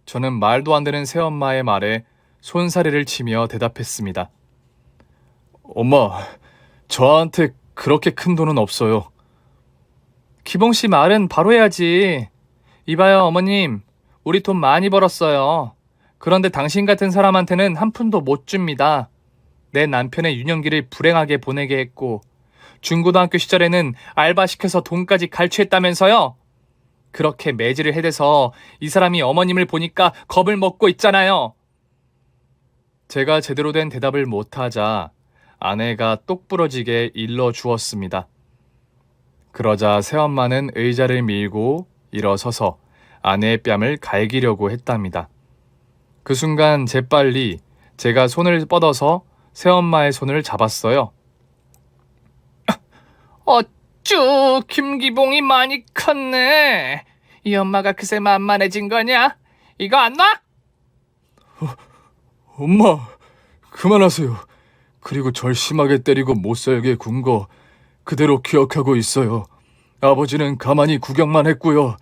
저는 말도 안 되는 새엄마의 말에 손사래를 치며 대답했습니다.
엄마, 저한테 그렇게 큰 돈은 없어요.
기봉 씨 말은 바로 해야지. 이봐요, 어머님. 우리 돈 많이 벌었어요. 그런데 당신 같은 사람한테는 한 푼도 못 줍니다. 내 남편의 유년기를 불행하게 보내게 했고 중고등학교 시절에는 알바시켜서 돈까지 갈취했다면서요? 그렇게 매질을 해대서 이 사람이 어머님을 보니까 겁을 먹고 있잖아요. 제가 제대로 된 대답을 못하자 아내가 똑부러지게 일러주었습니다. 그러자 새엄마는 의자를 밀고 일어서서 아내의 뺨을 갈기려고 했답니다. 그 순간 재빨리 제가 손을 뻗어서 새엄마의 손을 잡았어요.
어쭈, 김기봉이 많이 컸네. 이 엄마가 그새 만만해진 거냐? 이거 안 놔?
엄마, 그만하세요. 그리고 절 심하게 때리고 못살게 군 거 그대로 기억하고 있어요. 아버지는 가만히 구경만 했고요.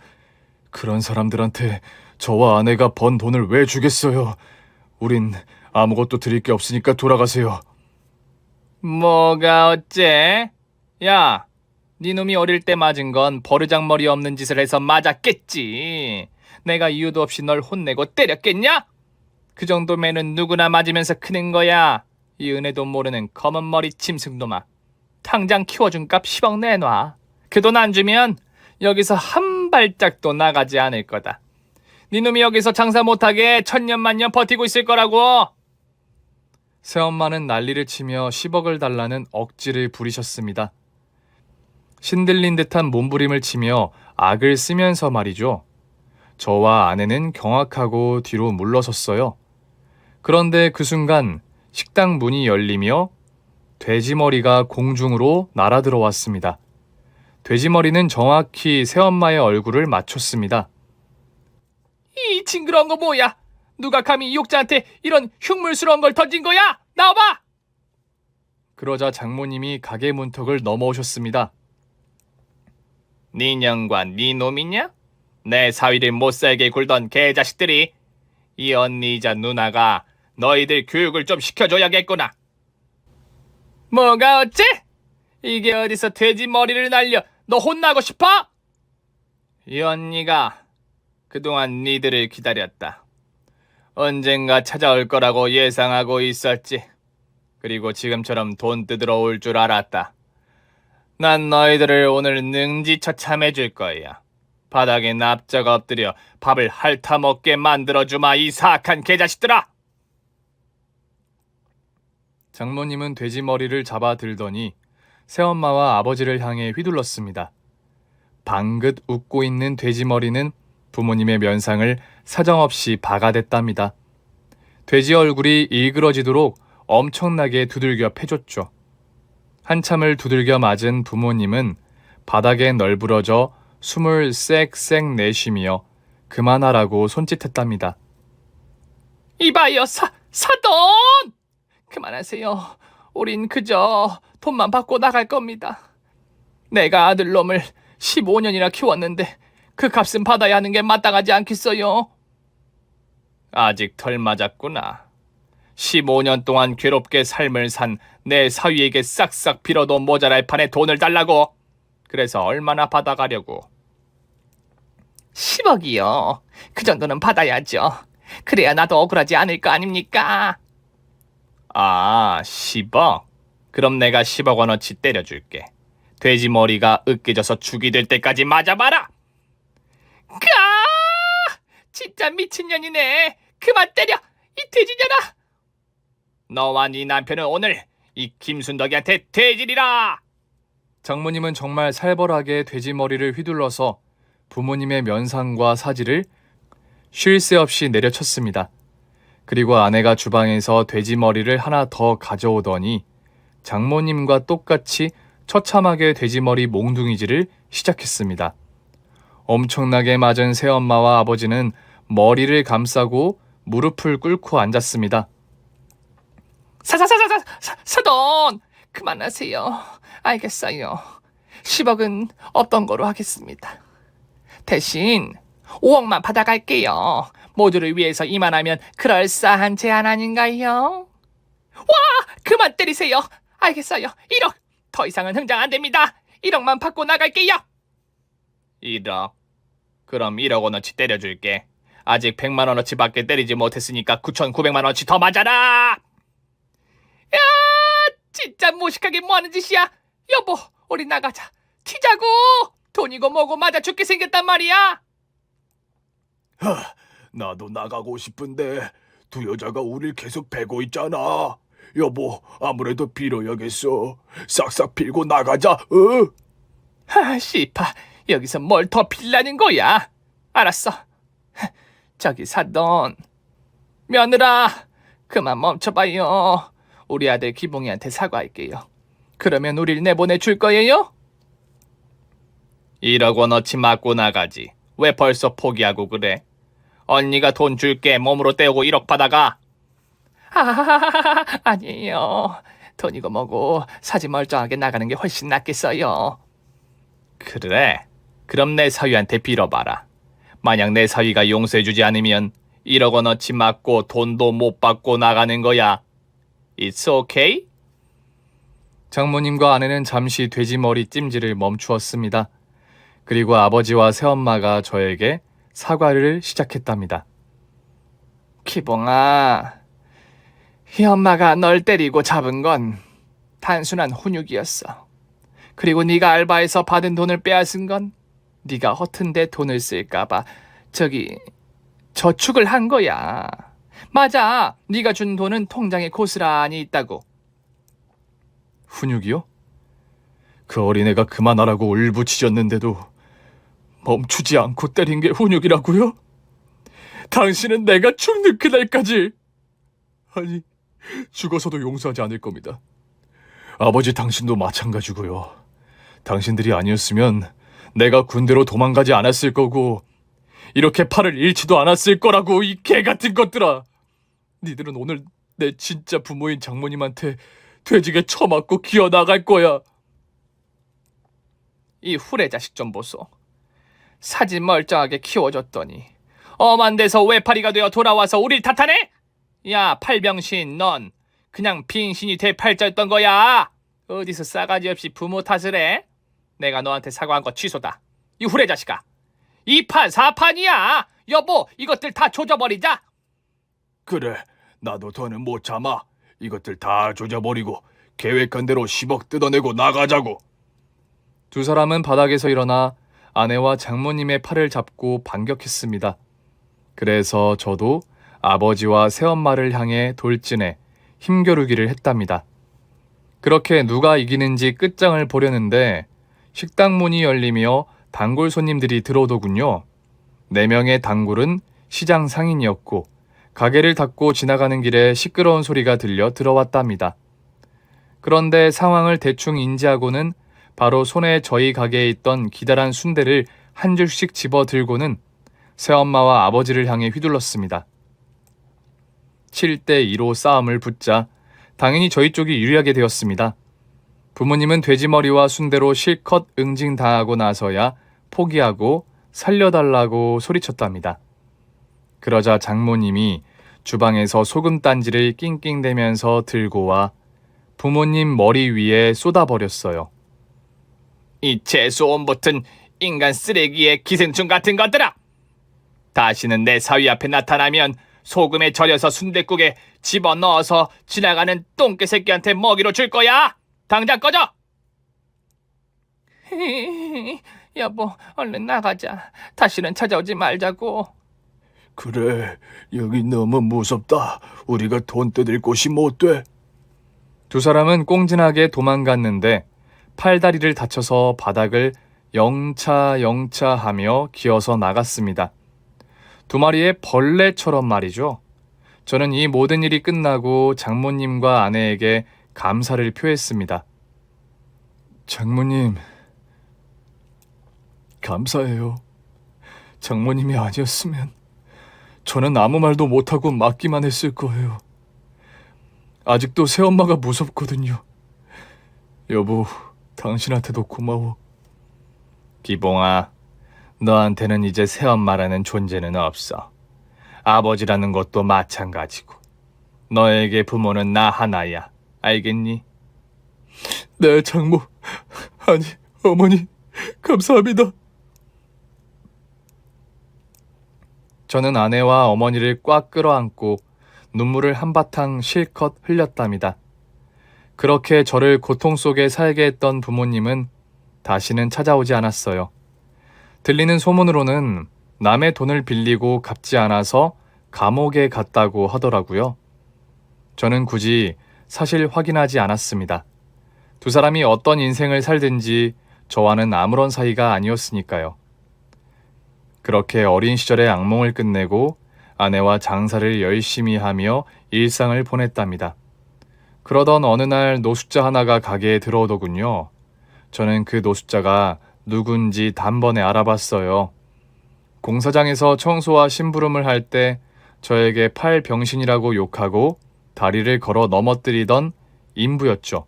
그런 사람들한테 저와 아내가 번 돈을 왜 주겠어요? 우린 아무것도 드릴 게 없으니까 돌아가세요.
뭐가 어째? 야, 네 놈이 어릴 때 맞은 건 버르장머리 없는 짓을 해서 맞았겠지. 내가 이유도 없이 널 혼내고 때렸겠냐? 그 정도면은 누구나 맞으면서 크는 거야. 이 은혜도 모르는 검은 머리 짐승놈아. 당장 키워준 값 10억 내놔. 그 돈 안 주면 여기서 한 발짝도 나가지 않을 거다. 네 놈이 여기서 장사 못하게 천년만년 버티고 있을 거라고.
새엄마는 난리를 치며 10억을 달라는 억지를 부리셨습니다. 신들린 듯한 몸부림을 치며 악을 쓰면서 말이죠. 저와 아내는 경악하고 뒤로 물러섰어요. 그런데 그 순간 식당 문이 열리며 돼지머리가 공중으로 날아들어왔습니다. 돼지머리는 정확히 새엄마의 얼굴을 맞췄습니다.
이 징그러운 거 뭐야? 누가 감히 이욕자한테 이런 흉물스러운 걸 던진 거야? 나와봐!
그러자 장모님이 가게 문턱을 넘어오셨습니다.
네 년과 네 놈이냐? 내 사위를 못살게 굴던 개자식들이. 이 언니이자 누나가 너희들 교육을 좀 시켜줘야겠구나. 뭐가 어째? 이게 어디서 돼지 머리를 날려 너 혼나고 싶어? 이 언니가 그동안 니들을 기다렸다. 언젠가 찾아올 거라고 예상하고 있었지. 그리고 지금처럼 돈 뜯으러 올 줄 알았다. 난 너희들을 오늘 능지처참해줄 거야. 바닥에 납작 엎드려 밥을 핥아먹게 만들어주마, 이 사악한 개자식들아!
장모님은 돼지 머리를 잡아 들더니 새엄마와 아버지를 향해 휘둘렀습니다. 방긋 웃고 있는 돼지 머리는 부모님의 면상을 사정없이 박아댔답니다. 돼지 얼굴이 일그러지도록 엄청나게 두들겨 패줬죠. 한참을 두들겨 맞은 부모님은 바닥에 널브러져 숨을 쌕쌕 내쉬며 그만하라고 손짓했답니다.
이봐요, 사돈! 그만하세요. 우린 그저 돈만 받고 나갈 겁니다. 내가 아들놈을 15년이나 키웠는데 그 값은 받아야 하는 게 마땅하지 않겠어요? 아직 덜 맞았구나. 15년 동안 괴롭게 삶을 산 내 사위에게 싹싹 빌어도 모자랄 판에 돈을 달라고. 그래서 얼마나 받아가려고? 10억이요. 그 정도는 받아야죠. 그래야 나도 억울하지 않을 거 아닙니까? 아, 10억? 그럼 내가 10억 원어치 때려줄게. 돼지 머리가 으깨져서 죽이 될 때까지 맞아봐라. 진짜 미친년이네. 그만 때려, 이 돼지년아. 너와 네 남편은 오늘 이 김순덕이한테 돼지리라.
장모님은 정말 살벌하게 돼지 머리를 휘둘러서 부모님의 면상과 사지를 쉴 새 없이 내려쳤습니다. 그리고 아내가 주방에서 돼지 머리를 하나 더 가져오더니 장모님과 똑같이 처참하게 돼지 머리 몽둥이질을 시작했습니다. 엄청나게 맞은 새엄마와 아버지는 머리를 감싸고 무릎을 꿇고 앉았습니다.
사돈! 그만하세요. 알겠어요. 10억은 없던 거로 하겠습니다. 대신 5억만 받아갈게요. 모두를 위해서 이만하면 그럴싸한 제안 아닌가요? 와! 그만 때리세요. 알겠어요. 1억! 더 이상은 흥장 안 됩니다. 1억만 받고 나갈게요. 1억? 그럼 1억 원어치 때려줄게. 아직 100만 원어치 밖에 때리지 못했으니까 9,900만 원어치 더 맞아라! 야! 진짜 무식하게 뭐하는 짓이야? 여보, 우리 나가자. 튀자고! 돈이고 뭐고 맞아 죽게 생겼단 말이야.
나도 나가고 싶은데 두 여자가 우릴 계속 베고 있잖아. 여보, 아무래도 빌어야겠어. 싹싹 빌고 나가자.
씨파, 여기서 뭘 더 빌라는 거야? 알았어. 저기 사돈, 며느라, 그만 멈춰봐요. 우리 아들 기봉이한테 사과할게요. 그러면 우릴 내보내줄 거예요? 1억 원어치 맞고 나가지. 왜 벌써 포기하고 그래? 언니가 돈 줄게. 몸으로 떼고 1억 받아가. 아니에요. 돈이고 뭐고 사지 멀쩡하게 나가는 게 훨씬 낫겠어요. 그래? 그럼 내 사위한테 빌어봐라. 만약 내 사위가 용서해주지 않으면 1억 원어치 맞고 돈도 못 받고 나가는 거야. It's okay?
장모님과 아내는 잠시 돼지 머리 찜질을 멈추었습니다. 그리고 아버지와 새엄마가 저에게 사과를 시작했답니다.
기봉아, 이 엄마가 널 때리고 잡은 건 단순한 훈육이었어. 그리고 네가 알바해서 받은 돈을 빼앗은 건 네가 허튼데 돈을 쓸까봐 저축을 한 거야. 맞아, 네가 준 돈은 통장에 고스란히 있다고.
훈육이요? 그 어린애가 그만하라고 울부짖었는데도 멈추지 않고 때린 게 훈육이라고요? 당신은 내가 죽는 그날까지, 아니, 죽어서도 용서하지 않을 겁니다. 아버지 당신도 마찬가지고요. 당신들이 아니었으면 내가 군대로 도망가지 않았을 거고 이렇게 팔을 잃지도 않았을 거라고, 이 개같은 것들아. 니들은 오늘 내 진짜 부모인 장모님한테 돼지게 쳐맞고 기어나갈 거야.
이 후레 자식 좀 보소. 사진 멀쩡하게 키워줬더니 엄한 데서 외파리가 되어 돌아와서 우릴 탓하네? 야, 팔병신, 넌 그냥 빙신이 될 팔자였던 거야. 어디서 싸가지 없이 부모 탓을 해? 내가 너한테 사과한 거 취소다. 이 후레 자식아. 이판사판이야. 여보, 이것들 다 조져버리자.
그래, 나도 더는 못 참아. 이것들 다 조져버리고 계획한 대로 10억 뜯어내고 나가자고.
두 사람은 바닥에서 일어나 아내와 장모님의 팔을 잡고 반격했습니다. 그래서 저도 아버지와 새엄마를 향해 돌진해 힘겨루기를 했답니다. 그렇게 누가 이기는지 끝장을 보려는데 식당 문이 열리며 단골 손님들이 들어오더군요. 4명의 단골은 시장 상인이었고 가게를 닫고 지나가는 길에 시끄러운 소리가 들려 들어왔답니다. 그런데 상황을 대충 인지하고는 바로 손에 저희 가게에 있던 기다란 순대를 한 줄씩 집어 들고는 새엄마와 아버지를 향해 휘둘렀습니다. 7대2로 싸움을 붙자 당연히 저희 쪽이 유리하게 되었습니다. 부모님은 돼지머리와 순대로 실컷 응징당하고 나서야 포기하고 살려달라고 소리쳤답니다. 그러자 장모님이 주방에서 소금 단지를 낑낑대면서 들고 와 부모님 머리 위에 쏟아버렸어요.
이 재수온 붙은 인간 쓰레기의 기생충 같은 것들아! 다시는 내 사위 앞에 나타나면 소금에 절여서 순댓국에 집어넣어서 지나가는 똥개 새끼한테 먹이로 줄 거야! 당장 꺼져! 여보, 얼른 나가자. 다시는 찾아오지 말자고.
그래, 여기 너무 무섭다. 우리가 돈 뜯을 곳이 못 돼.
두 사람은 꽁진하게 도망갔는데 팔다리를 다쳐서 바닥을 영차 하며 기어서 나갔습니다. 2마리의 벌레처럼 말이죠. 저는 이 모든 일이 끝나고 장모님과 아내에게 감사를 표했습니다. 장모님, 감사해요. 장모님이 아니었으면 저는 아무 말도 못하고 맞기만 했을 거예요. 아직도 새엄마가 무섭거든요. 여보, 당신한테도 고마워.
기봉아, 너한테는 이제 새엄마라는 존재는 없어. 아버지라는 것도 마찬가지고. 너에게 부모는 나 하나야. 알겠니?
네, 장모. 아니, 어머니, 감사합니다.
저는 아내와 어머니를 꽉 끌어안고 눈물을 한바탕 실컷 흘렸답니다. 그렇게 저를 고통 속에 살게 했던 부모님은 다시는 찾아오지 않았어요. 들리는 소문으로는 남의 돈을 빌리고 갚지 않아서 감옥에 갔다고 하더라고요. 저는 굳이 사실 확인하지 않았습니다. 두 사람이 어떤 인생을 살든지 저와는 아무런 사이가 아니었으니까요. 그렇게 어린 시절의 악몽을 끝내고 아내와 장사를 열심히 하며 일상을 보냈답니다. 그러던 어느 날 노숙자 하나가 가게에 들어오더군요. 저는 그 노숙자가 누군지 단번에 알아봤어요. 공사장에서 청소와 심부름을 할 때 저에게 팔 병신이라고 욕하고 다리를 걸어 넘어뜨리던 인부였죠.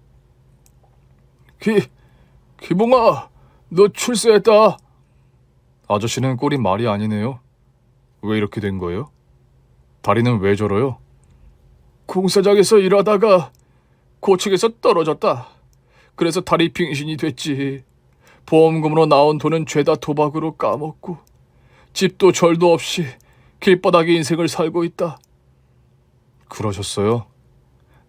기봉아, 너 출세했다.
아저씨는 꼴이 말이 아니네요. 왜 이렇게 된 거예요? 다리는 왜 저러요?
공사장에서 일하다가 고층에서 떨어졌다. 그래서 다리 빙신이 됐지. 보험금으로 나온 돈은 죄다 도박으로 까먹고 집도 절도 없이 길바닥의 인생을 살고 있다.
그러셨어요?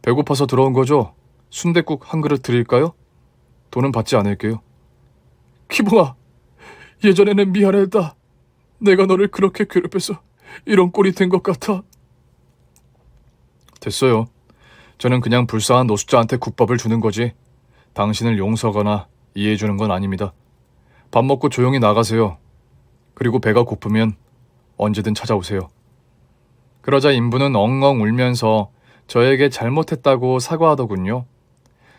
배고파서 들어온 거죠? 순댓국 한 그릇 드릴까요? 돈은 받지 않을게요.
기봉아, 예전에는 미안했다. 내가 너를 그렇게 괴롭혀서 이런 꼴이 된 것 같아.
됐어요. 저는 그냥 불쌍한 노숙자한테 국밥을 주는 거지. 당신을 용서하거나 이해해주는 건 아닙니다. 밥 먹고 조용히 나가세요. 그리고 배가 고프면 언제든 찾아오세요. 그러자 인부는 엉엉 울면서 저에게 잘못했다고 사과하더군요.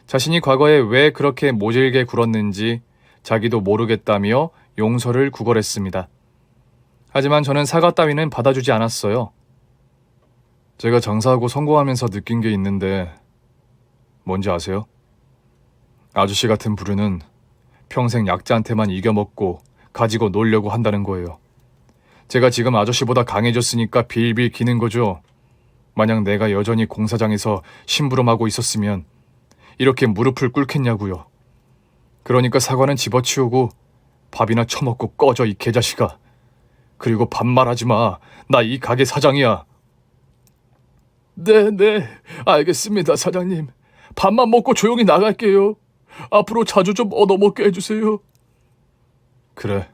자신이 과거에 왜 그렇게 모질게 굴었는지 자기도 모르겠다며 용서를 구걸했습니다. 하지만 저는 사과 따위는 받아주지 않았어요. 제가 장사하고 성공하면서 느낀 게 있는데 뭔지 아세요? 아저씨 같은 부류는 평생 약자한테만 이겨먹고 가지고 놀려고 한다는 거예요. 제가 지금 아저씨보다 강해졌으니까 빌빌 기는 거죠. 만약 내가 여전히 공사장에서 심부름하고 있었으면 이렇게 무릎을 꿇겠냐고요. 그러니까 사과는 집어치우고 밥이나 처먹고 꺼져, 이 개자식아.
그리고 반말하지 마. 나 이 가게 사장이야. 네, 알겠습니다, 사장님. 밥만 먹고 조용히 나갈게요. 앞으로 자주 좀 얻어먹게 해주세요. 그래,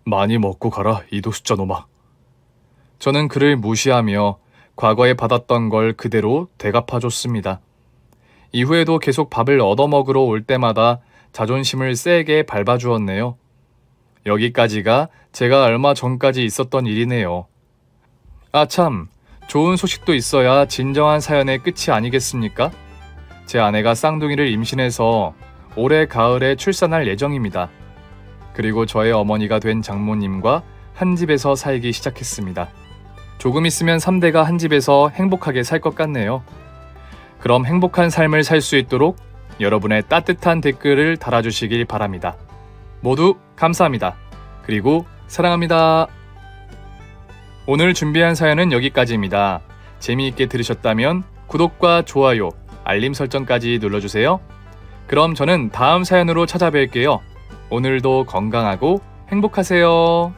많이 먹고 가라, 이도수자 놈아.
저는 그를 무시하며 과거에 받았던 걸 그대로 되갚아줬습니다. 이후에도 계속 밥을 얻어먹으러 올 때마다 자존심을 세게 밟아주었네요. 여기까지가 제가 얼마 전까지 있었던 일이네요. 참, 좋은 소식도 있어야 진정한 사연의 끝이 아니겠습니까? 제 아내가 쌍둥이를 임신해서 올해 가을에 출산할 예정입니다. 그리고 저의 어머니가 된 장모님과 한 집에서 살기 시작했습니다. 조금 있으면 3대가 한 집에서 행복하게 살 것 같네요. 그럼 행복한 삶을 살 수 있도록 여러분의 따뜻한 댓글을 달아주시길 바랍니다. 모두 감사합니다. 그리고 사랑합니다. 오늘 준비한 사연은 여기까지입니다. 재미있게 들으셨다면 구독과 좋아요, 알림 설정까지 눌러주세요. 그럼 저는 다음 사연으로 찾아뵐게요. 오늘도 건강하고 행복하세요.